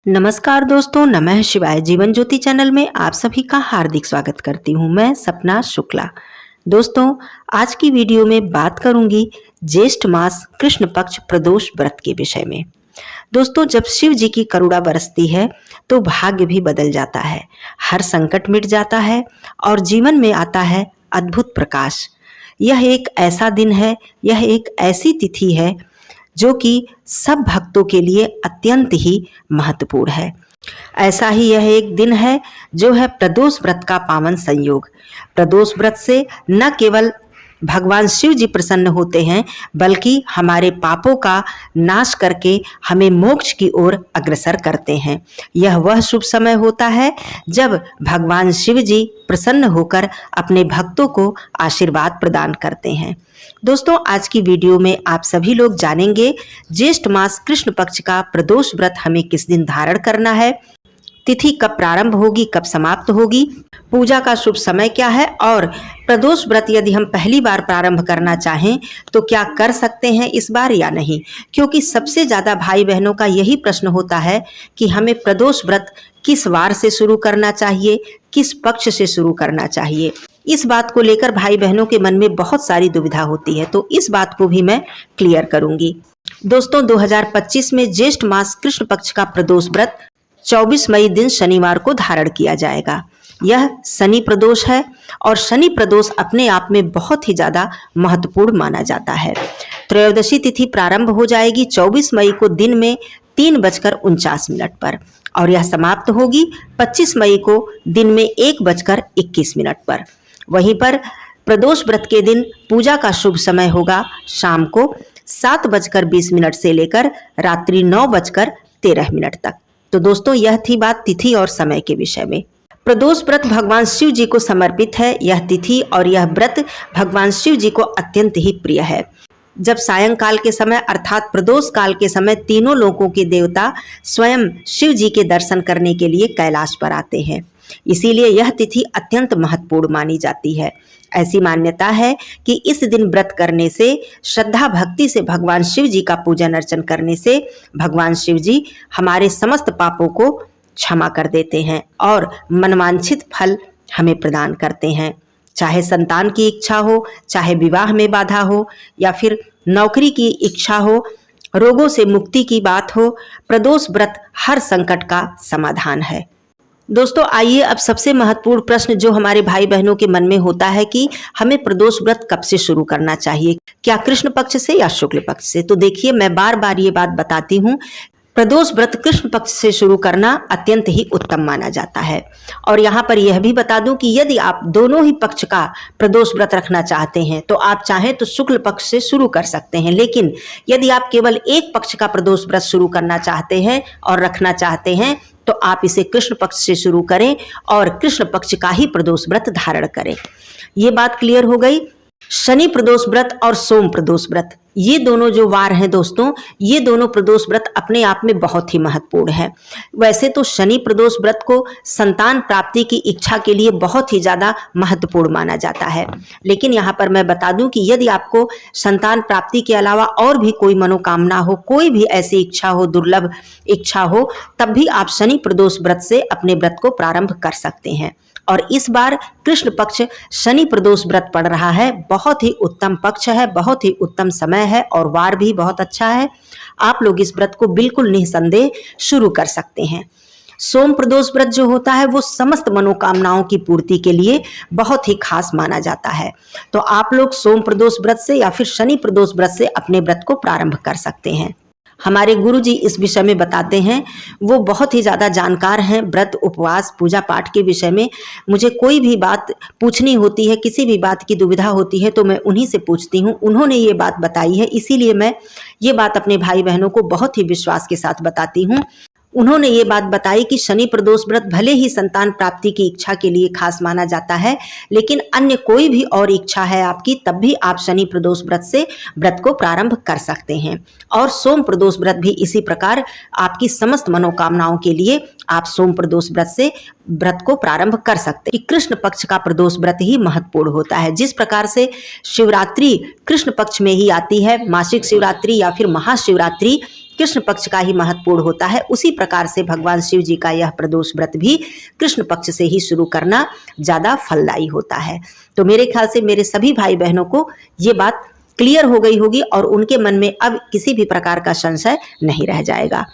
नमस्कार दोस्तों, नमः शिवाय। जीवन ज्योति चैनल में आप सभी का हार्दिक स्वागत करती हूँ। मैं सपना शुक्ला। दोस्तों, आज की वीडियो में बात करूंगी ज्येष्ठ मास कृष्ण पक्ष प्रदोष व्रत के विषय में। दोस्तों, जब शिव जी की करुणा बरसती है तो भाग्य भी बदल जाता है, हर संकट मिट जाता है और जीवन में आता है अद्भुत प्रकाश। यह एक ऐसा दिन है, यह एक ऐसी तिथि है जो कि सब भक्तों के लिए अत्यंत ही महत्वपूर्ण है। ऐसा ही यह एक दिन है जो है प्रदोष व्रत का पावन संयोग। प्रदोष व्रत से न केवल भगवान शिव जी प्रसन्न होते हैं, बल्कि हमारे पापों का नाश करके हमें मोक्ष की ओर अग्रसर करते हैं। यह वह शुभ समय होता है जब भगवान शिव जी प्रसन्न होकर अपने भक्तों को आशीर्वाद प्रदान करते हैं। दोस्तों, आज की वीडियो में आप सभी लोग जानेंगे ज्येष्ठ मास कृष्ण पक्ष का प्रदोष व्रत हमें किस दिन धारण करना है, तिथि कब प्रारंभ होगी, कब समाप्त होगी, पूजा का शुभ समय क्या है और प्रदोष व्रत यदि हम पहली बार प्रारंभ करना चाहें तो क्या कर सकते हैं इस बार या नहीं। क्योंकि सबसे ज़्यादा भाई बहनों का यही प्रश्न होता है कि हमें प्रदोष व्रत किस वार से शुरू करना चाहिए, किस पक्ष से शुरू करना चाहिए। इस बात को लेकर भाई बहनों के मन में बहुत सारी दुविधा होती है, तो इस बात को भी मैं क्लियर करूंगी। दोस्तों, 2025 में ज्येष्ठ मास कृष्ण पक्ष का प्रदोष व्रत 24 मई दिन शनिवार को धारण किया जाएगा। यह शनि प्रदोष है और शनि प्रदोष अपने आप में बहुत ही ज़्यादा महत्वपूर्ण माना जाता है। त्रयोदशी तिथि प्रारंभ हो जाएगी 24 मई को दिन में 3:49 पर और यह समाप्त होगी 25 मई को दिन में 1:21 पर। वहीं पर प्रदोष व्रत के दिन पूजा का शुभ समय होगा शाम को 7:20 से लेकर रात्रि 9:13 तक। तो दोस्तों, यह थी बात तिथि और समय के विषय में। प्रदोष व्रत भगवान शिव जी को समर्पित है। यह तिथि और यह व्रत भगवान शिव जी को अत्यंत ही प्रिय है। जब सायंकाल के समय अर्थात प्रदोष काल के समय तीनों लोकों के देवता स्वयं शिव जी के दर्शन करने के लिए कैलाश पर आते हैं, इसीलिए यह तिथि अत्यंत महत्वपूर्ण मानी जाती है। ऐसी मान्यता है कि इस दिन व्रत करने से, श्रद्धा भक्ति से भगवान शिव जी का पूजन अर्चन करने से भगवान शिव जी हमारे समस्त पापों को क्षमा कर देते हैं और मनवांछित फल हमें प्रदान करते हैं। चाहे संतान की इच्छा हो, चाहे विवाह में बाधा हो या फिर नौकरी की इच्छा हो, रोगों से मुक्ति की बात हो, प्रदोष व्रत हर संकट का समाधान है। दोस्तों, आइए अब सबसे महत्वपूर्ण प्रश्न जो हमारे भाई बहनों के मन में होता है कि हमें प्रदोष व्रत कब से शुरू करना चाहिए, क्या कृष्ण पक्ष से या शुक्ल पक्ष से। तो देखिए, मैं बार बार ये बात बताती हूँ, प्रदोष व्रत कृष्ण पक्ष से शुरू करना अत्यंत ही उत्तम माना जाता है। और यहाँ पर यह भी बता दूं कि यदि आप दोनों ही पक्ष का प्रदोष व्रत रखना चाहते हैं तो आप चाहें तो शुक्ल पक्ष से शुरू कर सकते हैं, लेकिन यदि आप केवल एक पक्ष का प्रदोष व्रत शुरू करना चाहते हैं और रखना चाहते हैं तो आप इसे कृष्ण पक्ष से शुरू करें और कृष्ण पक्ष का ही प्रदोष व्रत धारण करें। ये बात क्लियर हो गई। शनि प्रदोष व्रत और सोम प्रदोष व्रत, ये दोनों जो वार हैं दोस्तों, ये दोनों प्रदोष व्रत अपने आप में बहुत ही महत्वपूर्ण है। वैसे तो शनि प्रदोष व्रत को संतान प्राप्ति की इच्छा के लिए बहुत ही ज़्यादा महत्वपूर्ण माना जाता है, लेकिन यहाँ पर मैं बता दूं कि यदि आपको संतान प्राप्ति के अलावा और भी कोई मनोकामना हो, कोई भी ऐसी इच्छा हो, दुर्लभ इच्छा हो, तब भी आप शनि प्रदोष व्रत से अपने व्रत को प्रारंभ कर सकते हैं। और इस बार कृष्ण पक्ष शनि प्रदोष व्रत पड़ रहा है। बहुत ही उत्तम पक्ष है, बहुत ही उत्तम समय है और वार भी बहुत अच्छा है। आप लोग इस व्रत को बिल्कुल निसंदेह शुरू कर सकते हैं। सोम प्रदोष व्रत जो होता है वो समस्त मनोकामनाओं की पूर्ति के लिए बहुत ही खास माना जाता है। तो आप लोग सोम प्रदोष व्रत से या फिर शनि प्रदोष व्रत से अपने व्रत को प्रारंभ कर सकते हैं। हमारे गुरु जी इस विषय में बताते हैं, वो बहुत ही ज़्यादा जानकार हैं व्रत, उपवास, पूजा पाठ के विषय में। मुझे कोई भी बात पूछनी होती है, किसी भी बात की दुविधा होती है तो मैं उन्हीं से पूछती हूँ। उन्होंने ये बात बताई है, इसीलिए मैं ये बात अपने भाई बहनों को बहुत ही विश्वास के साथ बताती हूँ। उन्होंने ये बात बताई कि शनि प्रदोष व्रत भले ही संतान प्राप्ति की इच्छा के लिए खास माना जाता है, लेकिन अन्य कोई भी और इच्छा है आपकी तब भी आप शनि प्रदोष व्रत से व्रत को प्रारंभ कर सकते हैं। और सोम प्रदोष व्रत भी इसी प्रकार आपकी समस्त मनोकामनाओं के लिए आप सोम प्रदोष व्रत से व्रत को प्रारंभ कर सकते हैं। कृष्ण पक्ष का प्रदोष व्रत ही महत्वपूर्ण होता है। जिस प्रकार से शिवरात्रि कृष्ण पक्ष में ही आती है, मासिक शिवरात्रि या फिर महाशिवरात्रि कृष्ण पक्ष का ही महत्वपूर्ण होता है, उसी प्रकार से भगवान शिव जी का यह प्रदोष व्रत भी कृष्ण पक्ष से ही शुरू करना ज़्यादा फलदायी होता है। तो मेरे ख्याल से मेरे सभी भाई बहनों को ये बात क्लियर हो गई होगी और उनके मन में अब किसी भी प्रकार का संशय नहीं रह जाएगा।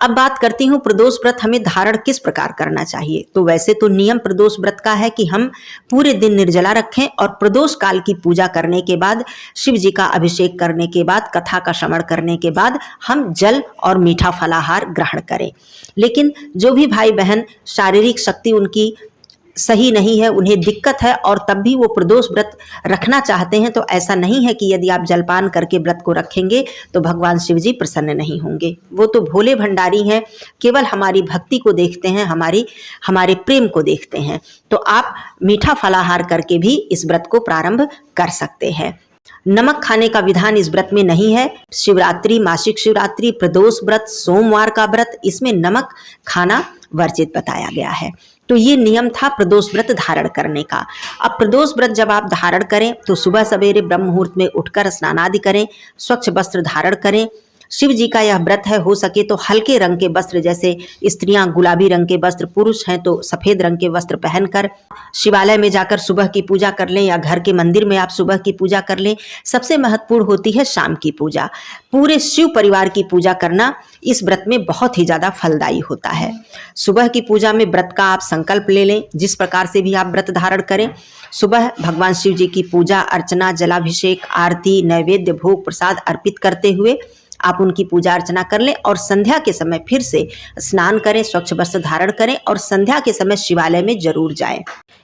अब बात करती हूँ प्रदोष व्रत हमें धारण किस प्रकार करना चाहिए। तो वैसे तो नियम प्रदोष व्रत का है कि हम पूरे दिन निर्जला रखें और प्रदोष काल की पूजा करने के बाद, शिव जी का अभिषेक करने के बाद, कथा का श्रवण करने के बाद हम जल और मीठा फलाहार ग्रहण करें। लेकिन जो भी भाई बहन शारीरिक शक्ति उनकी सही नहीं है, उन्हें दिक्कत है और तब भी वो प्रदोष व्रत रखना चाहते हैं, तो ऐसा नहीं है कि यदि आप जलपान करके व्रत को रखेंगे तो भगवान शिव जी प्रसन्न नहीं होंगे। वो तो भोले भंडारी हैं, केवल हमारी भक्ति को देखते हैं, हमारे प्रेम को देखते हैं। तो आप मीठा फलाहार करके भी इस व्रत को प्रारंभ कर सकते हैं। नमक खाने का विधान इस व्रत में नहीं है। शिवरात्रि, मासिक शिवरात्रि, प्रदोष व्रत, सोमवार का व्रत, इसमें नमक खाना वर्जित बताया गया है। तो ये नियम था प्रदोष व्रत धारण करने का। अब प्रदोष व्रत जब आप धारण करें तो सुबह सवेरे ब्रह्म मुहूर्त में उठकर स्नान आदि करें, स्वच्छ वस्त्र धारण करें। शिव जी का यह व्रत है, हो सके तो हल्के रंग के वस्त्र, जैसे स्त्रियां गुलाबी रंग के वस्त्र, पुरुष हैं तो सफेद रंग के वस्त्र पहनकर शिवालय में जाकर सुबह की पूजा कर लें या घर के मंदिर में आप सुबह की पूजा कर लें। सबसे महत्वपूर्ण होती है शाम की पूजा। पूरे शिव परिवार की पूजा करना इस व्रत में बहुत ही ज्यादा फलदायी होता है। सुबह की पूजा में व्रत का आप संकल्प ले लें, जिस प्रकार से भी आप व्रत धारण करें। सुबह भगवान शिव जी की पूजा अर्चना, जलाभिषेक, आरती, नैवेद्य, भोग प्रसाद अर्पित करते हुए आप उनकी पूजा अर्चना कर लें और संध्या के समय फिर से स्नान करें, स्वच्छ वस्त्र धारण करें और संध्या के समय शिवालय में जरूर जाएं।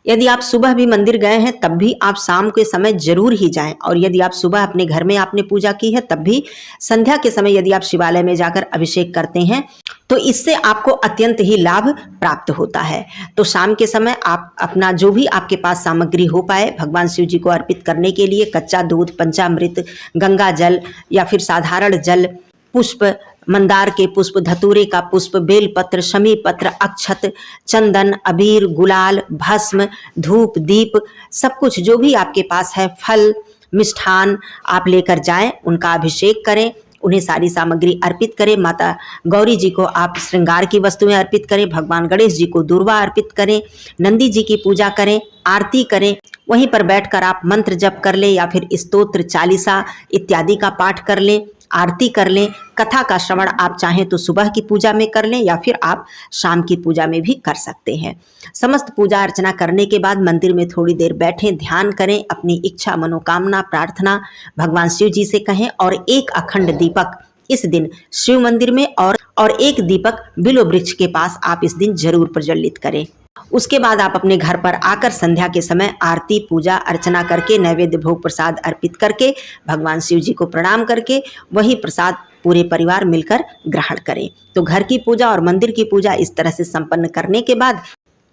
यदि आप सुबह भी मंदिर गए हैं तब भी आप शाम के समय जरूर ही जाएं, और यदि आप सुबह अपने घर में आपने पूजा की है तब भी संध्या के समय यदि आप शिवालय में जाकर अभिषेक करते हैं तो इससे आपको अत्यंत ही लाभ प्राप्त होता है। तो शाम के समय आप अपना जो भी आपके पास सामग्री हो पाए भगवान शिव जी को अर्पित करने के लिए, कच्चा दूध, पंचामृत, गंगा जल या फिर साधारण जल, पुष्प, मंदार के पुष्प, धतूरे का पुष्प, बेलपत्र, शमी पत्र, अक्षत, चंदन, अबीर, गुलाल, भस्म, धूप, दीप, सब कुछ जो भी आपके पास है, फल, मिष्ठान आप लेकर जाएं, उनका अभिषेक करें, उन्हें सारी सामग्री अर्पित करें। माता गौरी जी को आप श्रृंगार की वस्तुएं अर्पित करें, भगवान गणेश जी को दूर्वा अर्पित करें, नंदी जी की पूजा करें, आरती करें। वहीं पर बैठकर आप मंत्र जप कर लें या फिर स्तोत्र, चालीसा इत्यादि का पाठ कर लें, आरती कर लें। कथा का श्रवण आप चाहें तो सुबह की पूजा में कर लें या फिर आप शाम की पूजा में भी कर सकते हैं। समस्त पूजा अर्चना करने के बाद मंदिर में थोड़ी देर बैठें, ध्यान करें, अपनी इच्छा, मनोकामना, प्रार्थना भगवान शिव जी से कहें और एक अखंड दीपक इस दिन शिव मंदिर में और एक दीपक बिल्व वृक्ष के पास आप इस दिन जरूर प्रज्वलित करें। उसके बाद आप अपने घर पर आकर संध्या के समय आरती, पूजा अर्चना करके, नैवेद्य, भोग प्रसाद अर्पित करके, भगवान शिव जी को प्रणाम करके वही प्रसाद पूरे परिवार मिलकर ग्रहण करें। तो घर की पूजा और मंदिर की पूजा इस तरह से संपन्न करने के बाद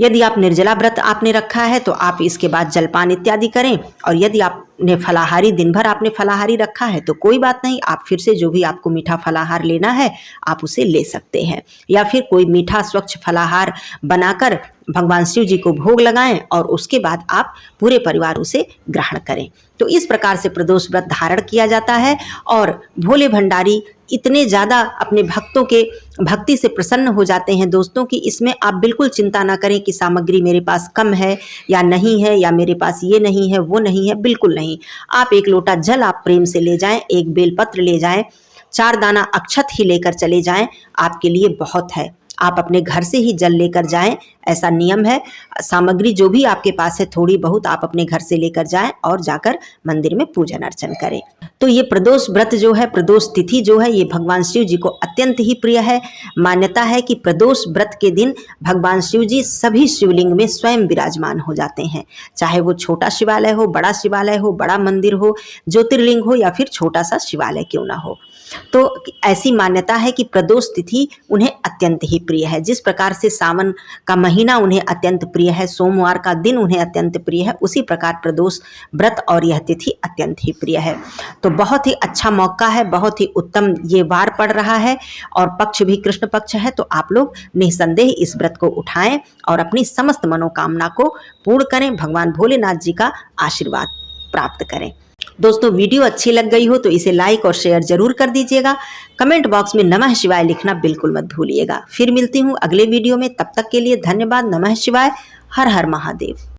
यदि आप निर्जला व्रत आपने रखा है तो आप इसके बाद जलपान इत्यादि करें, और यदि आपने फलाहारी दिन भर आपने फलाहारी रखा है तो कोई बात नहीं, आप फिर से जो भी आपको मीठा फलाहार लेना है आप उसे ले सकते हैं, या फिर कोई मीठा स्वच्छ फलाहार बनाकर भगवान शिव जी को भोग लगाएं और उसके बाद आप पूरे परिवार उसे ग्रहण करें। तो इस प्रकार से प्रदोष व्रत धारण किया जाता है और भोले भंडारी इतने ज़्यादा अपने भक्तों के भक्ति से प्रसन्न हो जाते हैं दोस्तों कि इसमें आप बिल्कुल चिंता ना करें कि सामग्री मेरे पास कम है या नहीं है, या मेरे पास ये नहीं है वो नहीं है, बिल्कुल नहीं। आप एक लोटा जल आप प्रेम से ले जाएं, एक बेलपत्र ले जाएं, 4 दाना अक्षत ही लेकर चले जाएं, आपके लिए बहुत है। आप अपने घर से ही जल लेकर जाएं, ऐसा नियम है। सामग्री जो भी आपके पास है थोड़ी बहुत आप अपने घर से लेकर जाएं और जाकर मंदिर में पूजन अर्चन करें। तो ये प्रदोष व्रत जो है, प्रदोष तिथि जो है, ये भगवान शिव जी को अत्यंत ही प्रिय है। मान्यता है कि प्रदोष व्रत के दिन भगवान शिव जी सभी शिवलिंग में स्वयं विराजमान हो जाते हैं, चाहे वो छोटा शिवालय हो, बड़ा शिवालय हो, बड़ा मंदिर हो, ज्योतिर्लिंग हो या फिर छोटा सा शिवालय क्यों ना हो। तो ऐसी मान्यता है कि प्रदोष तिथि उन्हें अत्यंत ही प्रिय है। जिस प्रकार से सावन का महीना उन्हें अत्यंत प्रिय है, सोमवार का दिन उन्हें अत्यंत प्रिय है, उसी प्रकार प्रदोष व्रत और यह तिथि अत्यंत ही प्रिय है। तो बहुत ही अच्छा मौका है, बहुत ही उत्तम ये वार पड़ रहा है और पक्ष भी कृष्ण पक्ष है। तो आप लोग निसंदेह इस व्रत को उठाएं और अपनी समस्त मनोकामना को पूर्ण करें, भगवान भोलेनाथ जी का आशीर्वाद प्राप्त करें। दोस्तों वीडियो अच्छी लग गई हो तो इसे लाइक और शेयर जरूर कर दीजिएगा। कमेंट बॉक्स में नमः शिवाय लिखना बिल्कुल मत भूलिएगा। फिर मिलती हूँ अगले वीडियो में, तब तक के लिए धन्यवाद। नमः शिवाय। हर हर महादेव।